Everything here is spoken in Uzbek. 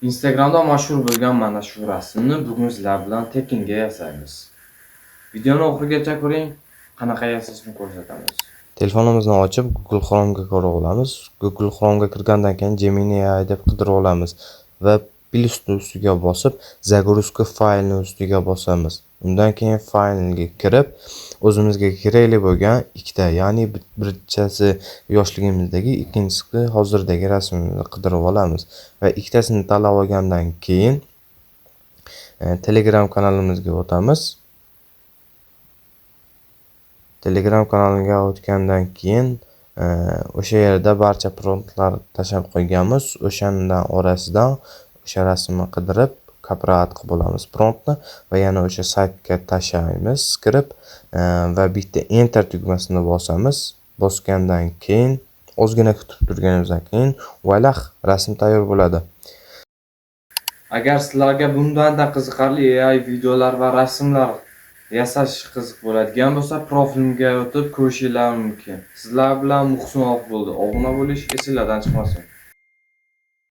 Instagramda mashhur bo'lgan mana shu rasmni bugun sizlar bilan tekinga yasaymiz. Videoni oxirigacha ko'ring, qanaqa yasashni ko'rsatamiz. Telefonimizni ochib Google Chrome'ga kira olamiz. Google Chrome'ga kirgandan keyin Gemini AI deb qidirib olamiz va plyusni ustiga bosib, загрузка faylni ustiga bosamiz. Undan keyin faylga kirib, o'zimizga kerakli bo'lgan ikkita, ya'ni birinchisi yoshligimizdagi, ikkinchisi hozirdagi rasmimizni qidirib olamiz va ikkitasini tanlab olgandan keyin Telegram kanalimizga o'tamiz. Telegram kanaliga o'tgandan keyin o'sha yerda barcha promptlar tashab qo'yganmiz. O'shandan orasidan o'sha rasmni qidirib kopirovat qilib olamiz promptni va yana o'sha saytga tashlaymiz kirib va bitta enter tugmasini bosamiz. Bosgandan keyin ozgina kutib turganimizdan keyin voilah, rasm tayyor bo'ladi. Agar sizlarga bundan-da qiziqarli AI videolar va rasmlar yasash qiziq bo'ladigan bo'lsa, profilimga o'tib ko'rishingiz mumkin. Sizlar bilan Muhsinov bo'ldi. Obuna bo'lish esinglardan chiqmasin.